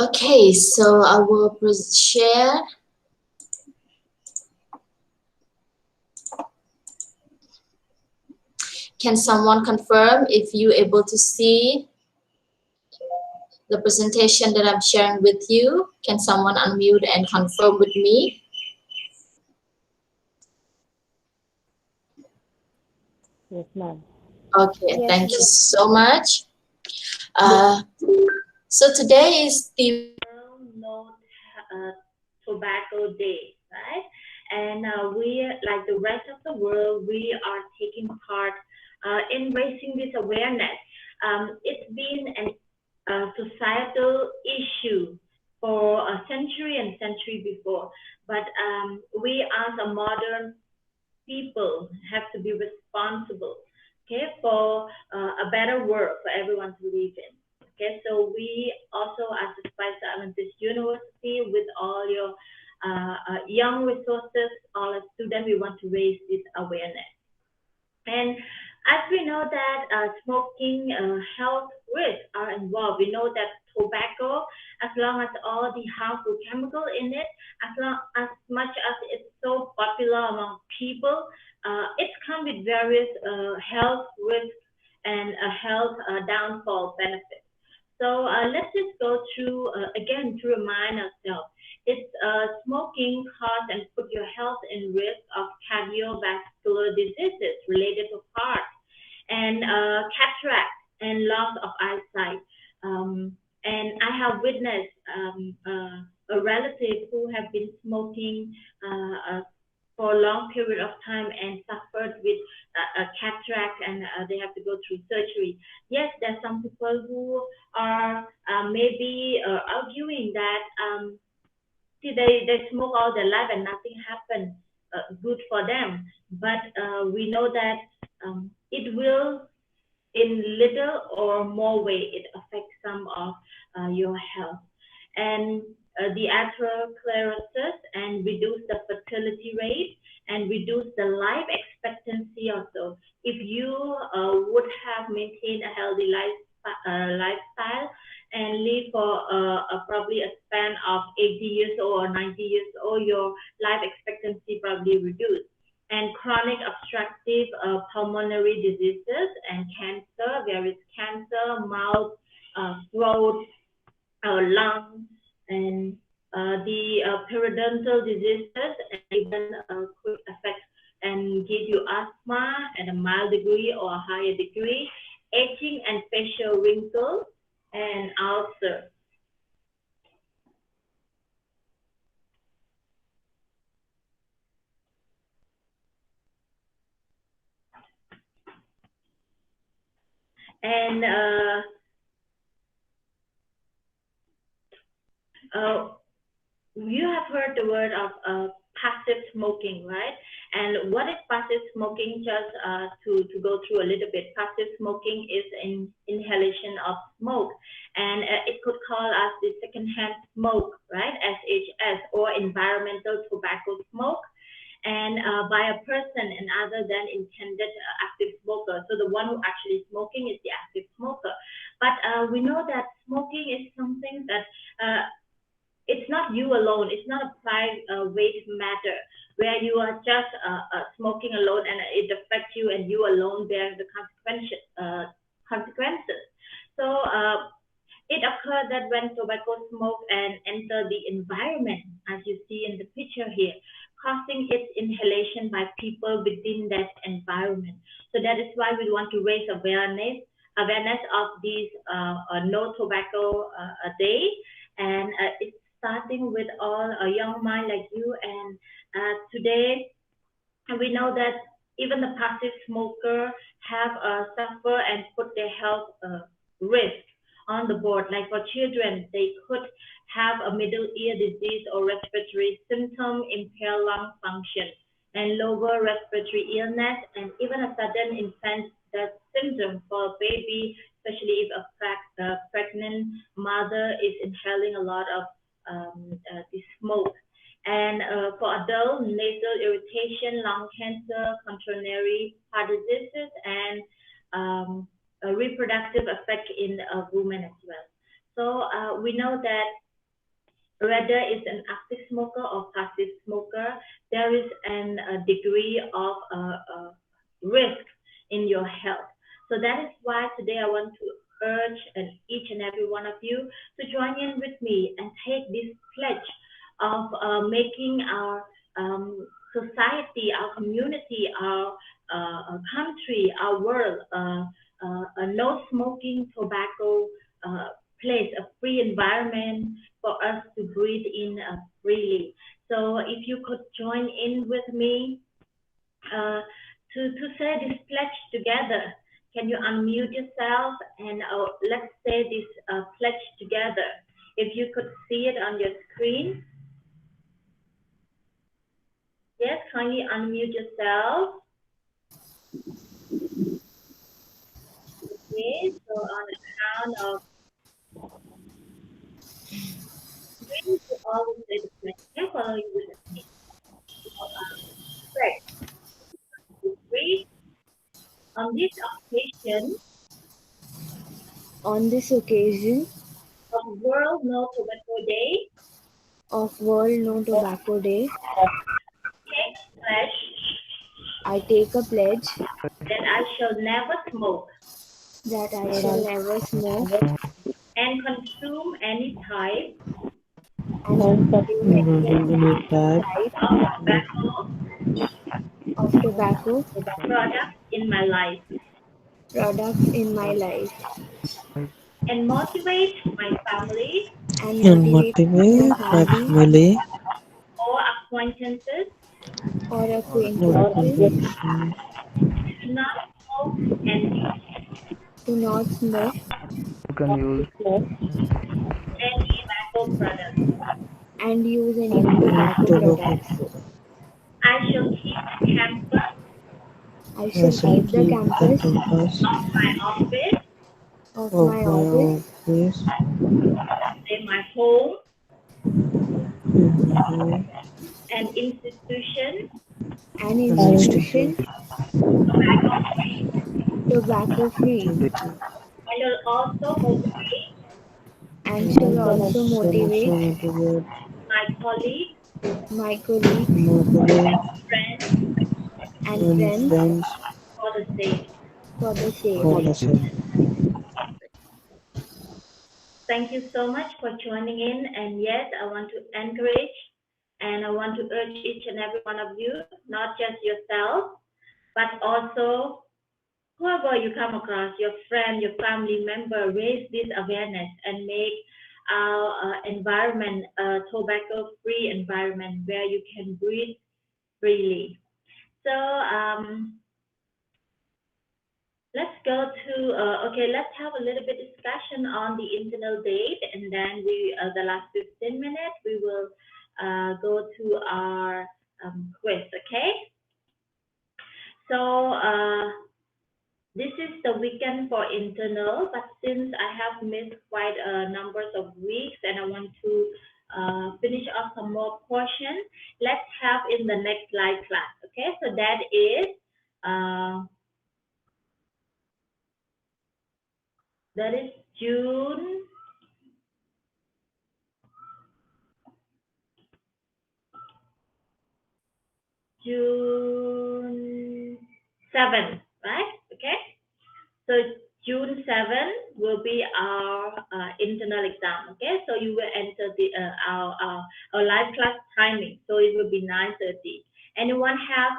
Okay, so I will share. Can someone confirm if you able to see the presentation that I'm sharing with you? Can someone unmute and confirm with me? Yes, ma'am. Okay, Yes, thank you so much. So today is the World No Tobacco Day, right? And we, like the rest of the world, we are taking part in raising this awareness. It's been a societal issue for a century and century before, but we as a modern people have to be responsible, okay, for a better world for everyone to live in. Okay, so we also, as the Spice Adventist University, with all your young resources, all the students, we want to raise this awareness. And as we know that smoking health risks are involved, we know that tobacco, as long as all the harmful chemical in it, as much as it's so popular among people, it's come with various health risks and health downfall benefits. So let's just go through again to remind ourselves. It's smoking cause and put your health in risk of cardiovascular diseases related to heart and cataract and loss of eyesight. And I have witnessed a relative who have been smoking for a long period of time and suffered with a cataract, and they have to go through surgery. Yes, there are some people who are maybe arguing that see they smoke all their life and nothing happened good for them, but we know that it will in little or more way it affects some of your health and the atherosclerosis and reduce the fertility rate and reduce the life expectancy also. If you would have maintained a healthy lifestyle and live for probably a span of 80 years old or 90 years old, your life expectancy probably reduced. And chronic obstructive pulmonary diseases and cancer, there is cancer, mouth, throat, lungs, and the periodontal diseases, and even could affect and give you asthma at a mild degree or a higher degree, aging and facial wrinkles, and ulcer. And you have heard the word of passive smoking, right? And what is passive smoking? Just to go through a little bit, passive smoking is an inhalation of smoke, and it could call us the secondhand smoke, right? SHS, or environmental tobacco smoke, and by a person and other than intended active smoker. So the one who actually smoking is the active smoker. But we know that smoking is something that it's not you alone. It's not a private matter where you are just smoking alone and it affects you and you alone bear the consequences. So it occurs that when tobacco smoke and enter the environment, as you see in the picture here, causing its inhalation by people within that environment. So that is why we want to raise awareness of these no tobacco day, and it's starting with all a young mind like you. And today we know that even the passive smoker have suffer and put their health risk on the board. Like for children, they could have a middle ear disease or respiratory symptom, impaired lung function, and lower respiratory illness, and even a sudden infant death syndrome for a baby, especially if a pregnant mother is inhaling a lot of the smoke. And for adults, nasal irritation, lung cancer, coronary heart diseases, and a reproductive effect in women as well. So we know that whether it's an active smoker or passive smoker, there is a degree of risk in your health. So that is why today I want to urge each and every one of you to join in with me and take this pledge of making our society, our community, our country, our world a no smoking tobacco place, a free environment for us to breathe in freely. So if you could join in with me to say this pledge together. Can you unmute yourself and let's say this pledge together. If you could see it on your screen. Yes, kindly unmute yourself. Okay, so on the count of three, you always say the pledge. Okay, following with me. Pledge. Three. On this occasion On this occasion of World No Tobacco Day, of World No Tobacco Day, take pledge I take a pledge that I shall never smoke that I shall never smoke and consume any type and consume any type type of tobacco of tobacco products in my life products in my life and motivate my family and and motivate my motivate my family family or acquaintances or or acquaintances acquaintances to not smoke and use to not smoke any tobacco products. and use any tobacco tobacco. products. I shall keep the campus I I shall shall keep the keep the campus campus of my office, of of my my office office in my home in my home and institution and and institution institute tobacco free. tobacco free I will also motivate and shall and also shall also motivate motivate my colleagues, my colleagues my colleagues friends and and friends friends for the same. for the for same. the same. Thank you so much for joining in. And yes, I want to encourage and I want to urge each and every one of you, not just yourself, but also whoever you come across, your friend, your family member, raise this awareness and make our environment a tobacco-free environment where you can breathe freely. So let's go to okay. Let's have a little bit discussion on the internal date, and then we the last 15 minutes we will go to our quiz. Okay. So this is the weekend for internal, but since I have missed quite a numbers of weeks, and I want to finish off some more portion, let's have in the next live class. Okay. So that is. Uh, that is June 7, right? Okay. So June 7 will be our internal exam. Okay. So you will enter the our live class timing. So it will be 9:30. Anyone have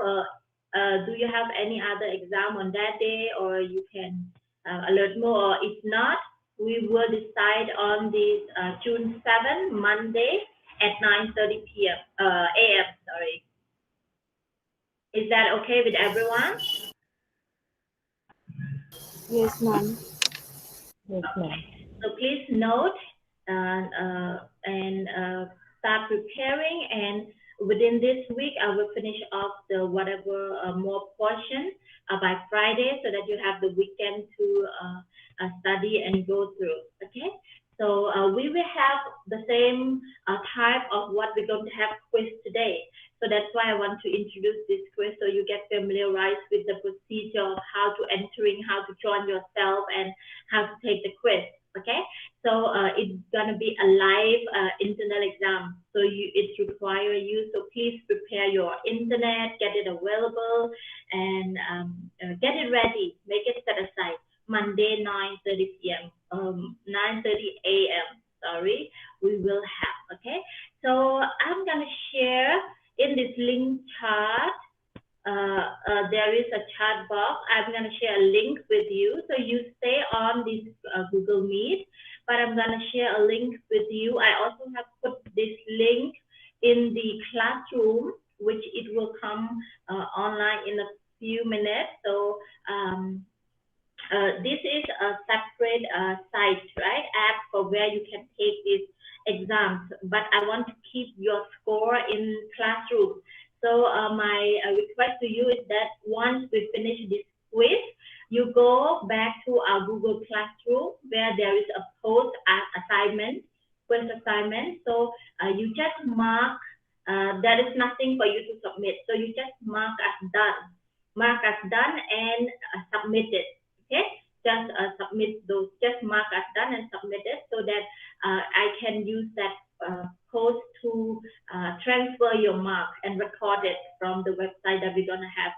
do you have any other exam on that day, or you can alert more? Or if not, we will decide on this June 7, Monday at 9:30 p.m. A.m. Sorry. Is that okay with everyone? Yes, ma'am. Yes, ma'am. So please note and start preparing. And within this week, I will finish off the whatever more portion by Friday, so that you have the weekend to study and go through. Okay. So we will have the same type of what we're going to have quiz today. So that's why I want to introduce this quiz, so you get familiarized with the procedure of how to entering, how to join yourself, and how to take the quiz. Okay, so it's gonna be a live internal exam. So it requires you. So please prepare your internet, get it available, and get it ready. Make it set aside. Monday 9:30 p.m. 9:30 a.m. Sorry, we will have. Okay, so I'm gonna share in this link chart. There is a chat box. I'm going to share a link with you. So you stay on this Google Meet, but I'm going to share a link with you. I also have put this link in the classroom, which it will come online in a few minutes. So this is a separate site, right? App for where you can take these exams. But I want to keep your score in classroom. So my request to you is that once we finish this quiz, you go back to our Google Classroom where there is a post assignment, quiz assignment. So you just mark. There is nothing for you to submit. So you just mark as done. Mark as done and submit it. Okay, just submit those, just mark as done and submit it so that I can use that post to transfer your mark and record it from the website that we're gonna have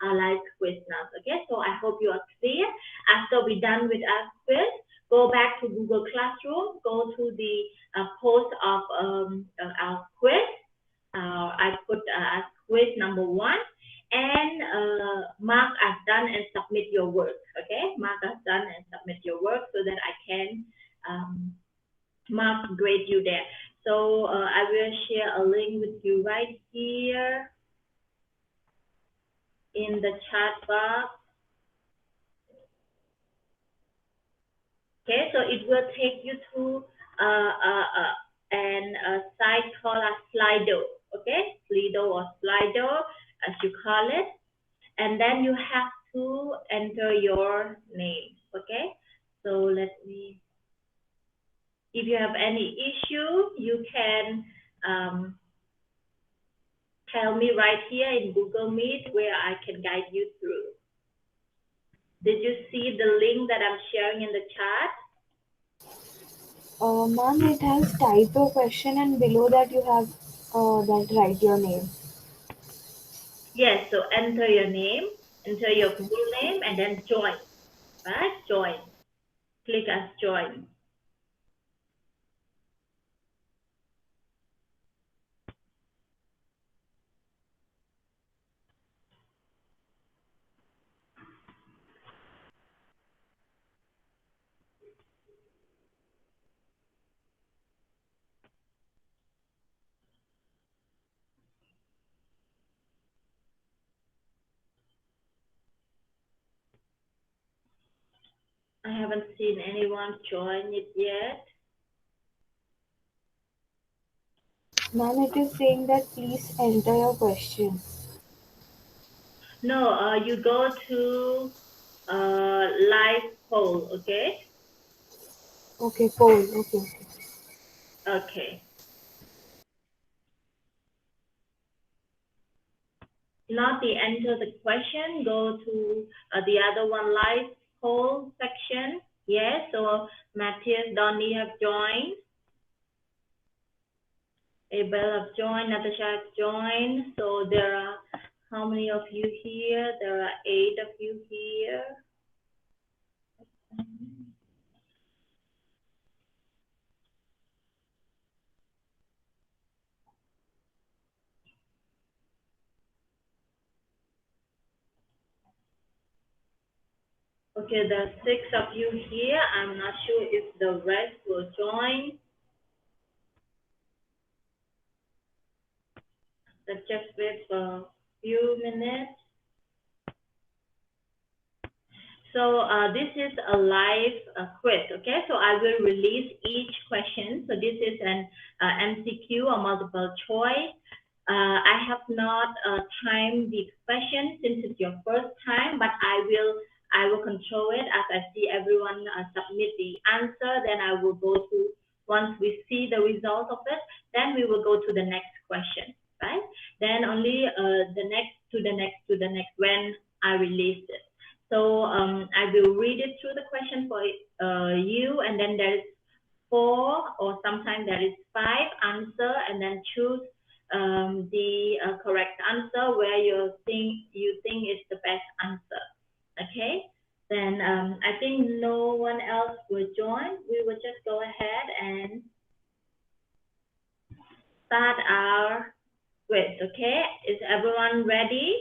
our live quiz now. Okay, so I hope you are clear. After we're done with our quiz, go back to Google Classroom, go to the post of our quiz. I put as quiz number 1. And mark as done and submit your work. Okay, mark as done and submit your work so that I can grade you there. So I will share a link with you right here in the chat box. Okay, so it will take you to a site called a Slido. Okay, Slido or Slido as you call it. And then you have to enter your name. Okay, so let me, if you have any issue, you can tell me right here in Google Meet where I can guide you through. Did you see the link that I'm sharing in the chat? Ma'am, it has type a question and below that you have that write your name. Yes, so enter your name, enter your full name, and then join, right? Join. Click as join. I haven't seen anyone join it yet. Ma'am, it is saying that please enter your question. No, you go to live poll, okay? Okay, poll. Okay. Okay. Not the enter the question, go to the other one, live poll section. Yes, so Matthias, Donnie have joined. Abel have joined, Natasha have joined. So there are, how many of you here? There are 8 of you here. Okay, there are 6 of you here. I'm not sure if the rest will join. Let's just wait for a few minutes. So this is a live quiz, okay? So I will release each question. So this is an MCQ or multiple choice. I have not timed the question since it's your first time, but I will control it as I see everyone submit the answer. Then I will go to, once we see the result of it, then we will go to the next question, right? Then only the next to the next to the next when I release it. So I will read it through the question for you, and then there is 4 or sometimes there is 5 answer, and then choose the correct answer where you think is the best answer. Okay, then I think no one else will join. We will just go ahead and start our quiz. Okay, is everyone ready?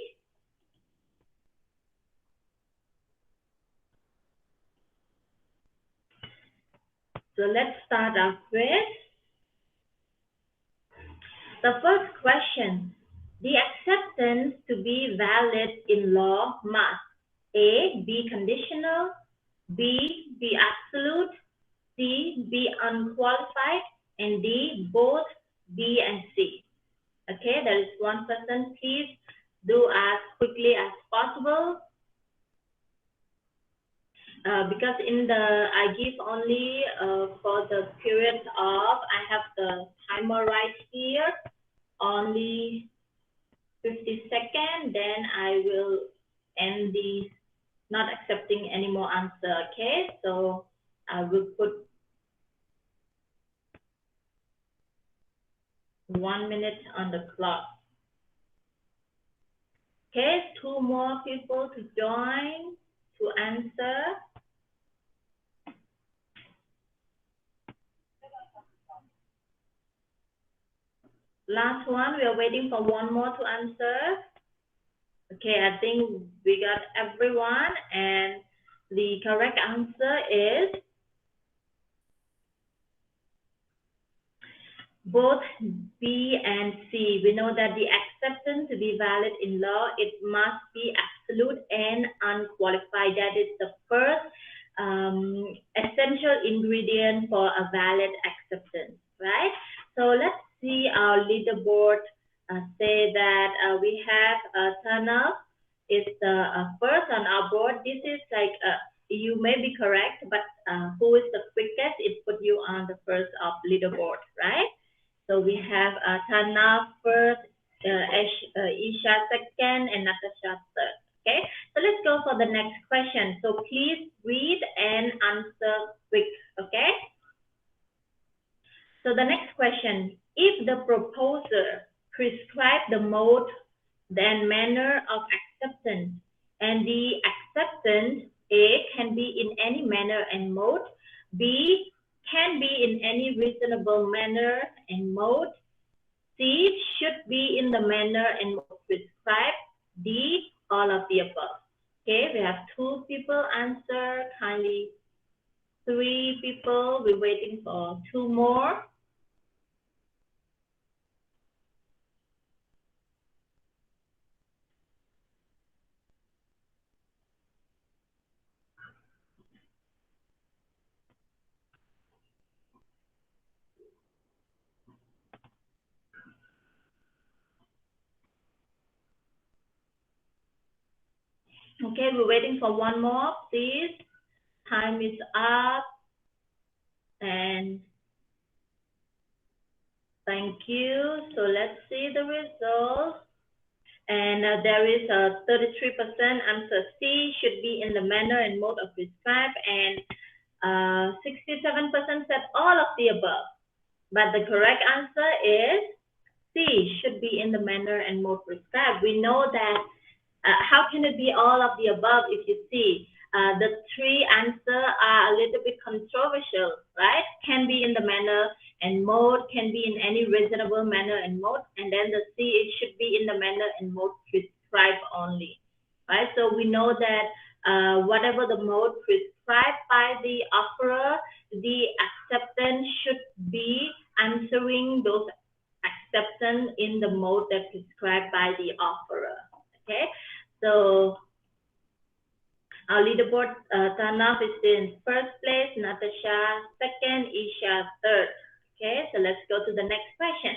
So let's start our quiz. The first question: the acceptance to be valid in law must A, be conditional, B, be absolute, C, be unqualified, and D, both B and C. Okay, there is one person. Please do as quickly as possible. Because in the, I give only for the period of, I have the timer right here, only 50 seconds, then I will end the not accepting any more answer. Okay, so I will put 1 minute on the clock. Okay, 2 more people to join to answer. Last one, we are waiting for 1 more to answer. Okay, I think we got everyone, and the correct answer is both B and C. We know that the acceptance to be valid in law, it must be absolute and unqualified. That is the first essential ingredient for a valid acceptance, right? So let's see our leaderboard say that we have Tana is the first on our board. This is like you may be correct, but who is the quickest? It put you on the first of leaderboard, right? So we have Tana first, Isha second, and Natasha third. Okay, so let's go for the next question. So please read and answer quick. Okay. So the next question: if the proposer prescribed the mode and manner of acceptance, and the acceptance A can be in any manner and mode, B can be in any reasonable manner and mode, C should be in the manner and mode prescribed, D all of the above. Okay, we have 2 people answer, kindly 3 people, we're waiting for 2 more. Okay, we're waiting for 1 more, please. Time is up. And thank you. So let's see the results. And there is a 33% answer C should be in the manner and mode of prescribed, and 67% said all of the above. But the correct answer is C should be in the manner and mode prescribed. We know that how can it be all of the above if you see the 3 answers are a little bit controversial, right? Can be in the manner and mode, can be in any reasonable manner and mode, and then the C, it should be in the manner and mode prescribed only, right? So we know that whatever the mode prescribed by the offerer, the acceptance should be answering those acceptance in the mode that prescribed by the offerer. Okay, so our leaderboard, Tanaf is in first place, Natasha second, Isha third. Okay, so let's go to the next question.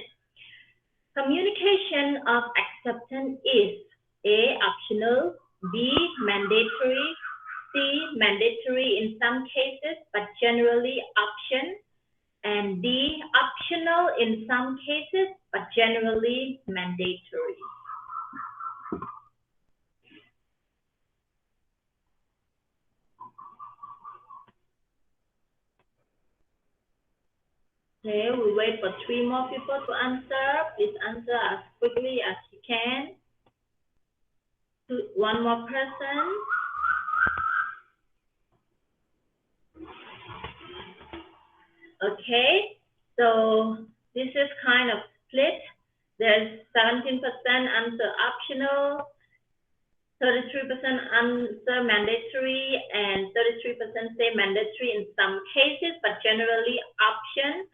Communication of acceptance is A, optional, B, mandatory, C, mandatory in some cases, but generally option, and D, optional in some cases, but generally mandatory. Okay, we wait for 3 more people to answer. Please answer as quickly as you can. One more person. Okay, so this is kind of split. There's 17% answer optional, 33% answer mandatory, and 33% say mandatory in some cases, but generally option,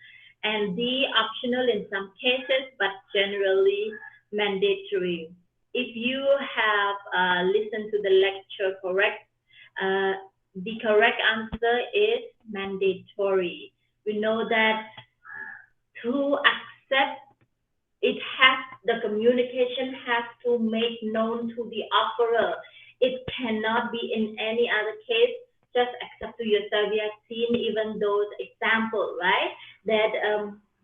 and the optional in some cases, but generally mandatory. If you have listened to the lecture the correct answer is mandatory. We know that to accept the communication has to make known to the offerer. It cannot be in any other case. Just accept to yourself. We have seen even those examples, right? That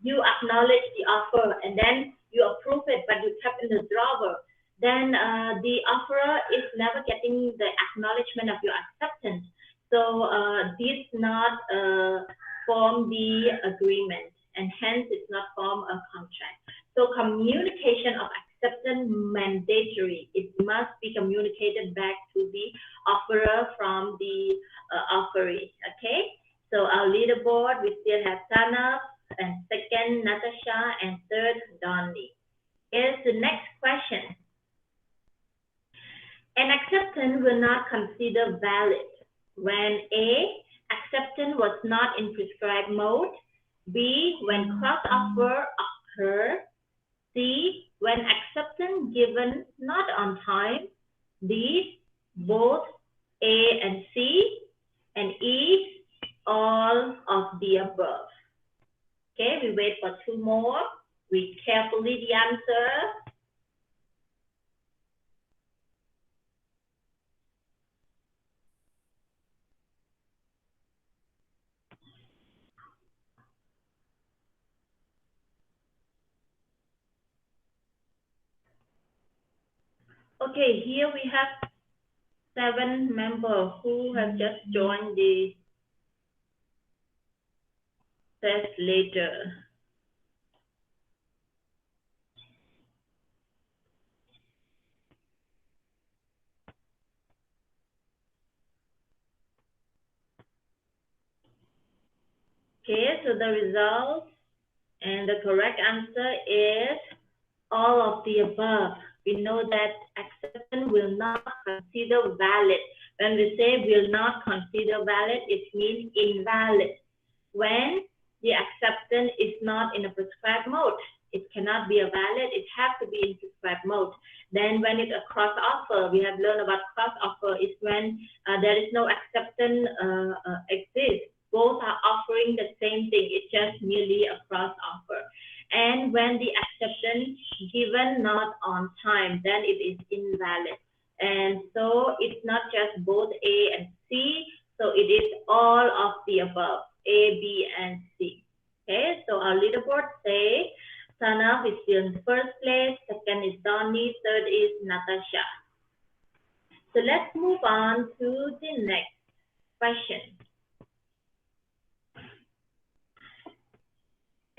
you acknowledge the offer and then you approve it, but you kept in the drawer. Then the offerer is never getting the acknowledgement of your acceptance. So this not form the agreement, and hence it's not form a contract. So communication of acceptance mandatory. It must be communicated back to the offerer from the offeree. Okay. So our leaderboard, we still have Sana, and second Natasha, and third Donnie. Here's the next question. An acceptance will not consider valid when A, acceptance was not in prescribed mode, B, when cross-offer occurred, C, when acceptance given not on time, D, both A and C, and E, all of the above. Okay, we wait for 2 more. Read carefully the answer. Okay, here we have 7 members who have just joined the test later. Okay, so the result and the correct answer is all of the above. We know that acceptance will not consider valid. When we say will not consider valid, it means invalid. When the acceptance is not in a prescribed mode, it cannot be a valid, it has to be in prescribed mode. Then when it's a cross offer, we have learned about cross offer is when there is no acceptance exists. Both are offering the same thing, it's just merely a cross offer. And when the acceptance given not on time, then it is invalid. And so it's not just both A and C, so it is all of the above, A, B, and C. Okay, so our leaderboard say Sana is still in first place, second is Donnie, third is Natasha. So let's move on to the next question.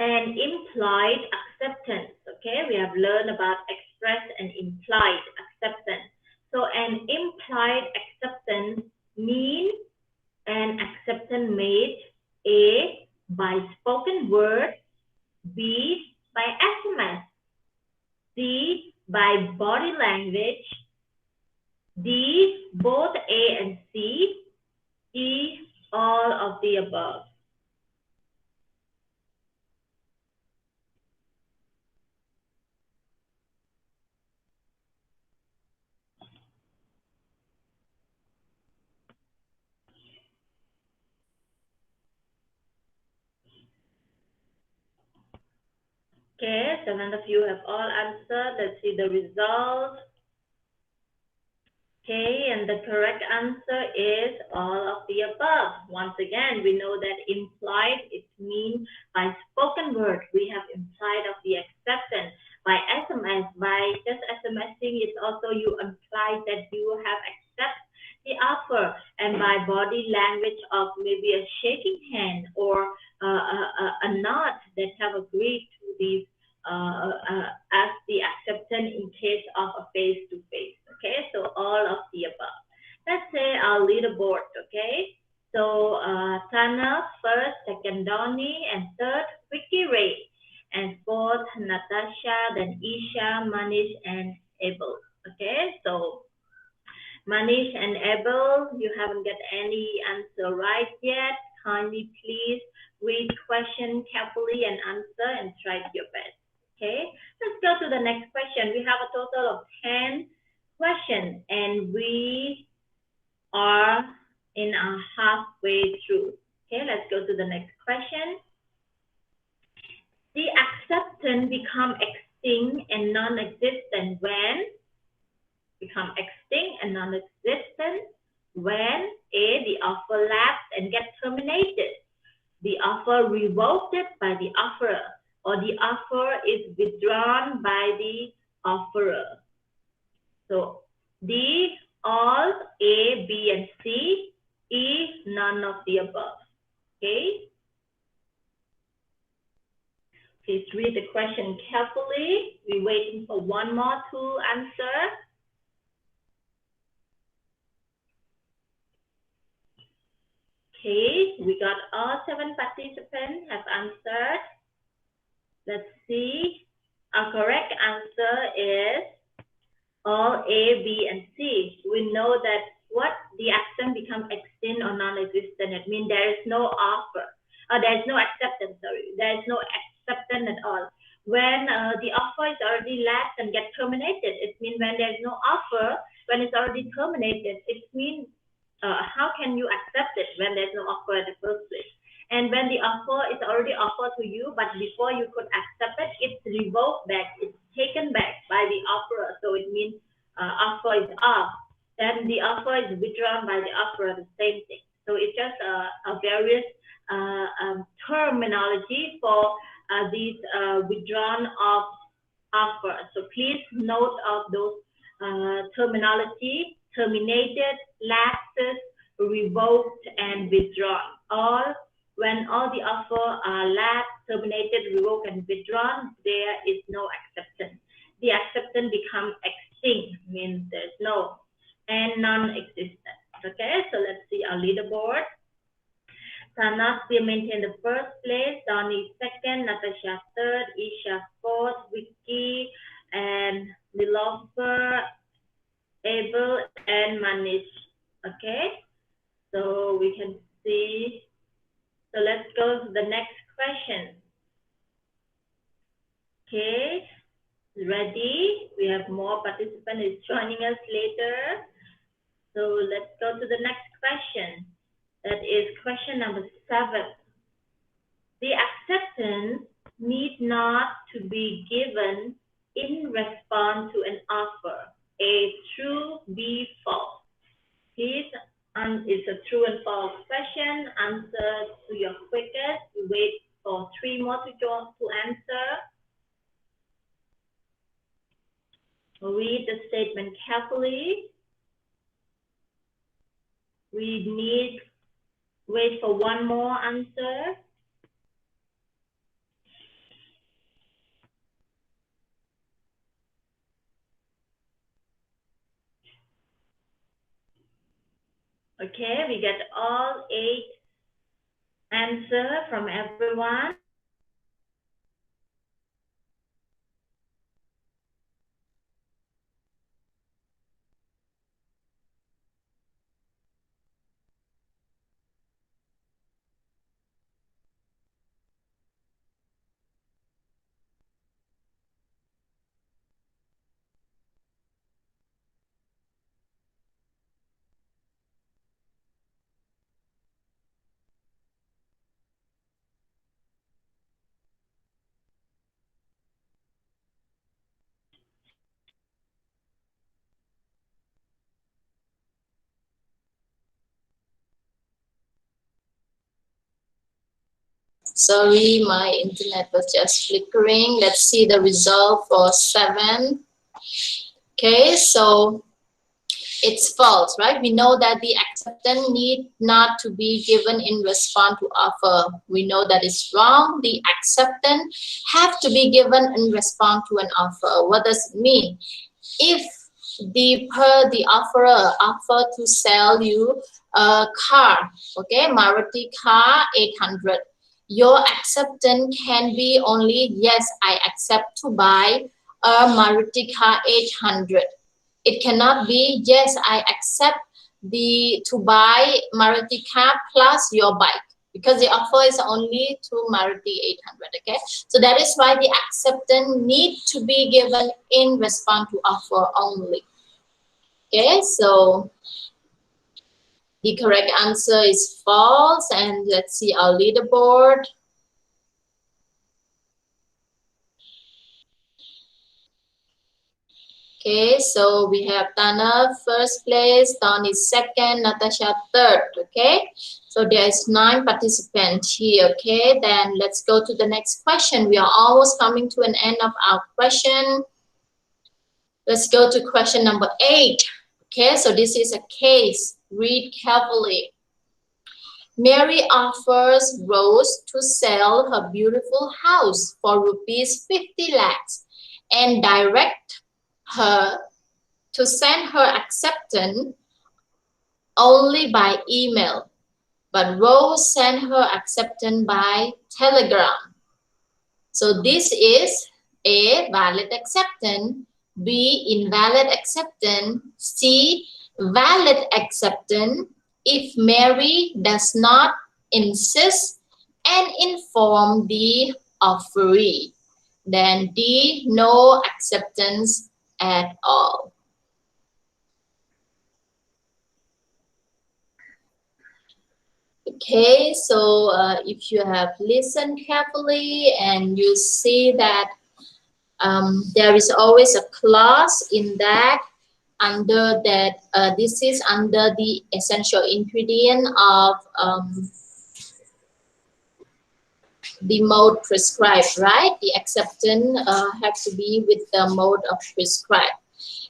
An implied acceptance. Okay, we have learned about express and implied acceptance. So an implied acceptance means an acceptance made A, by spoken word, B, by SMS, C, by body language, D, both A and C, E, all of the above. Okay, 7 of you have all answered. Let's see the result. Okay, and the correct answer is all of the above. Once again, we know that implied, it means by spoken word, we have implied of the acceptance. By SMS, by just SMSing, it's also you imply that you have accepted the offer. And by body language of maybe a shaking hand or a nod that have agreed to these as the acceptance in case of a face-to-face. Okay, so all of the above. Let's say our leaderboard. Okay, so Tana first, second Donnie, and third Vicky Ray, and fourth Natasha, then Isha, Manish, and Abel. Okay, so Manish and Abel, you haven't got any answer right yet. Kindly please read question carefully and answer and try your best. Okay, let's go to the next question. We have a total of 10 questions and we are in a halfway through. Okay, let's go to the next question. The acceptance become extinct and non-existent when? Become extinct and non-existent when A, the offer lapsed and gets terminated, the offer revoked by the offerer, or the offer is withdrawn by the offerer. So D, all, A, B, and C, E, none of the above. Okay? Please read the question carefully. We're waiting for one more to answer. Okay, we got all 7 participants have answered. Let's see. Our correct answer is all A, B, and C. We know that what the action becomes extinct or non-existent. It means there is no offer. There is no acceptance, sorry. There is no acceptance at all. When the offer is already lapsed and get terminated, it means when there is no offer, when it's already terminated, it means how can you accept it when there's no offer in the first place? And when the offer is already offered to you, but before you could accept it, it's revoked back, it's taken back by the offerer. So it means offer is off. Then the offer is withdrawn by the offerer, the same thing. So it's just a various terminology for these withdrawn of offer. So please note of those terminology: terminated, lapses, revoked, and withdrawn. All when all the offer are lapsed, terminated, revoked, and withdrawn, there is no acceptance. The acceptance becomes extinct, means there's no, and non-existent. Okay, so let's see our leaderboard. Sana still maintain the first place, Donnie second, Natasha third, Isha fourth, Vicky and Nilofer, Abel, and Manish. Okay, so we can see. So let's go to the next question. Okay, ready? We have more participants joining us later. So let's go to the next question. That is question number 7. The acceptance need not to be given in response to an offer. A, true, B, false. Please, it's a true and false question. Answer to your quickest. We wait for 3 more to answer. Read the statement carefully. Wait for 1 more answer. Okay, we get all 8 answers from everyone. Sorry, my internet was just flickering. Let's see the result for 7. Okay, so It's false, right? We know that the acceptance need not to be given in response to offer. We know that it's wrong. The acceptance have to be given in response to an offer. What does it mean? If the offerer offer to sell you a car, okay, Maruti car 800, your acceptance can be only yes, I accept to buy a Maruti car 800. It cannot be yes, I accept to buy Maruti car plus your bike, because the offer is only to Maruti 800. Okay, so that is why the acceptance need to be given in response to offer only. Okay, so the correct answer is false. And let's see our leaderboard. Okay, so we have Tana first place, Tony second, Natasha third. Okay, so there is 9 participants here. Okay, then let's go to the next question. We are almost coming to an end of our question. Let's go to question number 8. Okay, so this is a case. Read carefully. Mary offers Rose to sell her beautiful house for rupees 50 lakhs and direct her to send her acceptance only by email, but Rose sent her acceptance by telegram. So this is A, valid acceptance, B, invalid acceptance, C, valid acceptance if Mary does not insist and inform the offeree. Then D, no acceptance at all. Okay, so if you have listened carefully and you see that there is always a clause in that, under that this is under the essential ingredient of the mode prescribed, right? The acceptance has to be with the mode of prescribed.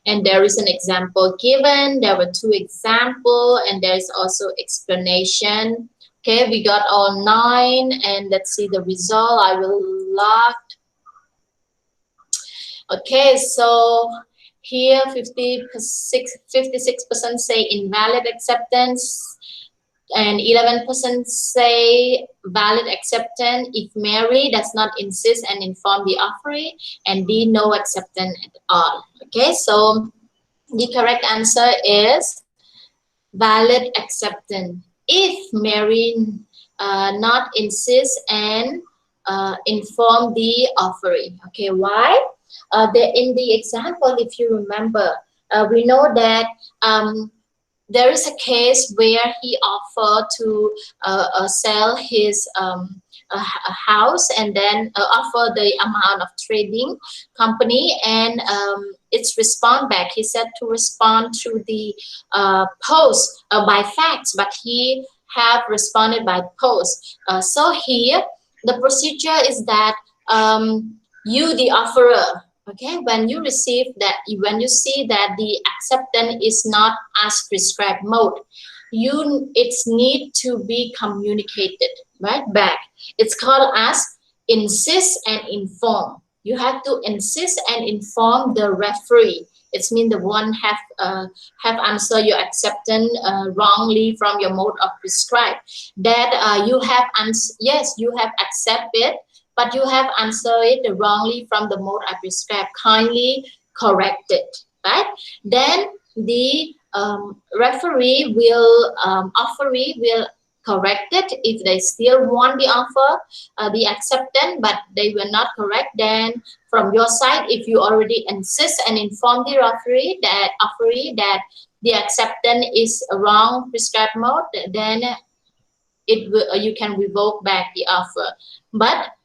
And there is an example given. There were 2 examples, and there is also explanation. Okay, we got all 9, and let's see the result. I will lock. Okay, so here 56% say invalid acceptance, and 11% say valid acceptance if Mary does not insist and inform the offeree, and D, no acceptance at all. Okay, so the correct answer is valid acceptance if Mary not insist and inform the offeree. Okay, why? In the example, if you remember, we know that there is a case where he offered to sell his a house, and then offer the amount of trading company, and it's respond back. He said to respond to the post by fax, but he have responded by post. So here the procedure is that you, the offerer, okay, when you receive that, when you see that the acceptance is not as prescribed mode, it's need to be communicated right back. It's called as insist and inform. You have to insist and inform the referee. It means the one have answered your acceptance wrongly from your mode of prescribed. That you have yes, you have accepted, but you have answered it wrongly from the mode I prescribed. Kindly correct it, right? Then the referee will, offeree will correct it if they still want the offer, the acceptance, but they will not correct. Then from your side, if you already insist and inform the offeree that the acceptance is a wrong prescribed mode, then it will, you can revoke back the offer. But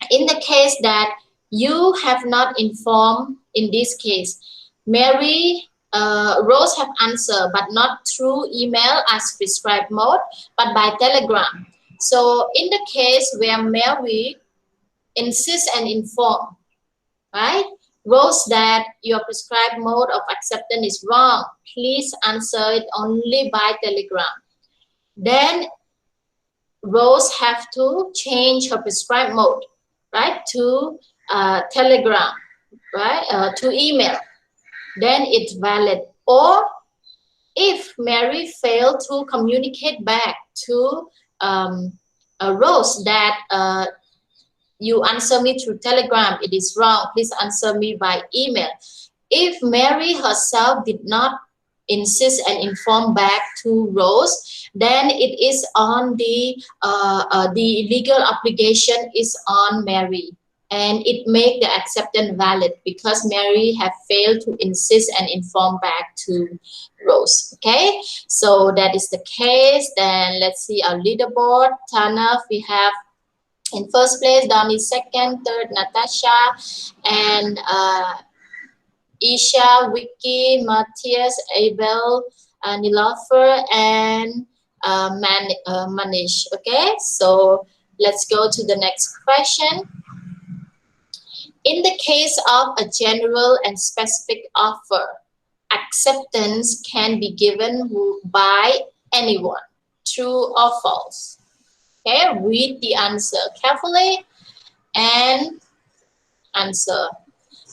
in the case that you have not informed, in this case, Mary, Rose have answered, but not through email as prescribed mode, but by telegram. So in the case where Mary insists and inform, right? Rose, that your prescribed mode of acceptance is wrong. Please answer it only by Telegram. Then Rose have to change her prescribed mode, right, to Telegram, right, to email. Then it's valid. Or if Mary failed to communicate back to Rose that you answer me through Telegram, it is wrong. Please answer me by email. If Mary herself did not insist and inform back to Rose, then it is on the legal obligation is on Mary, and it make the acceptance valid because Mary have failed to insist and inform back to Rose. Okay, so that is the case. Then let's see our leaderboard. Tanaf, we have in first place, Donnie second, third, Natasha, and Isha, Vicky, Matthias, Abel, Nilofer, and Manish. Okay, so let's go to the next question. In the case of a general and specific offer, acceptance can be given by anyone, true or false? Okay, read the answer carefully and answer.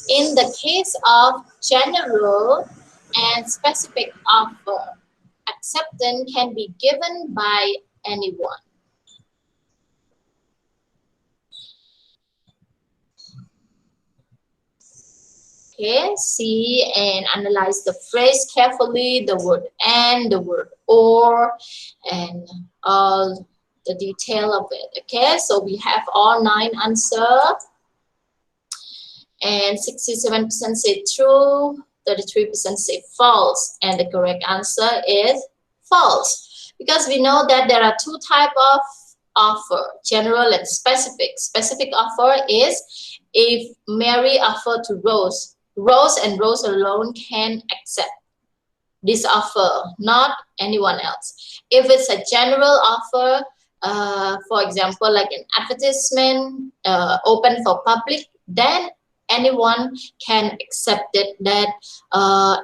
In the case of general and specific offer, acceptance can be given by anyone. Okay, see and analyze the phrase carefully, the word and, the word or, and all the detail of it. Okay, so we have all 9 answers. And 67% say true, 33% say false, and the correct answer is false. Because we know that there are 2 types of offer, general and specific. Specific offer is if Mary offered to Rose, Rose and Rose alone can accept this offer, not anyone else. If it's a general offer, for example, like an advertisement open for public, then anyone can accept it, that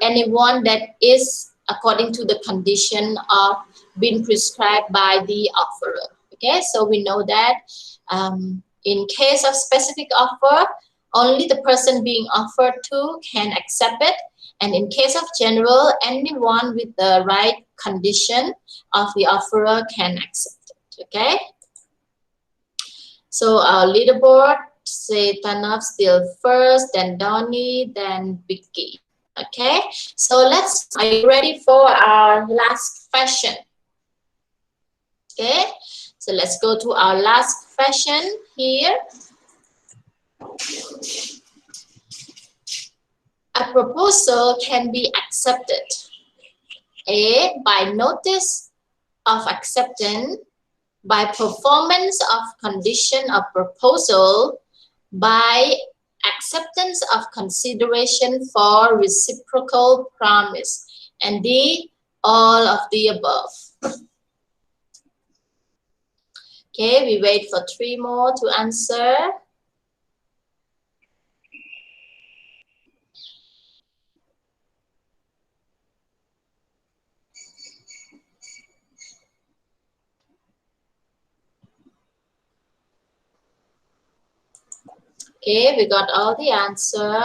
anyone that is according to the condition of being prescribed by the offerer. Okay, so we know that in case of specific offer, only the person being offered to can accept it, and in case of general, anyone with the right condition of the offerer can accept it. Okay, so our leaderboard, say Tanaf still first, then Donnie, then Vicky. Okay, so are you ready for our last question? Okay, so let's go to our last question here. A proposal can be accepted A, by notice of acceptance, by performance of condition of proposal, by acceptance of consideration for reciprocal promise, and D, all of the above. Okay, we wait for 3 more to answer. Okay, we got all the answer,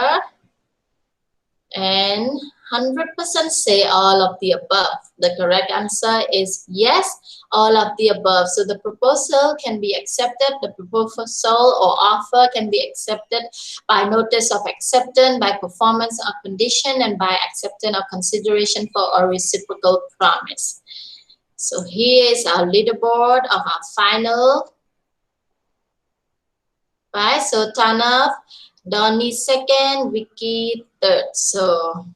and 100% say all of the above. The correct answer is yes, all of the above. So the proposal can be accepted, the proposal or offer can be accepted by notice of acceptance, by performance of condition, and by acceptance of consideration for a reciprocal promise. So here is our leaderboard of our final. Right, so Tanaf, Donnie second, Vicky third. So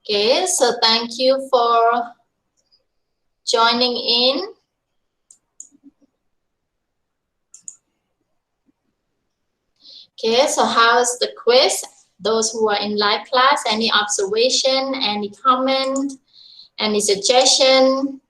okay, so thank you for joining in. Okay, so how is the quiz? Those who are in live class, any observation, any comment, any suggestion?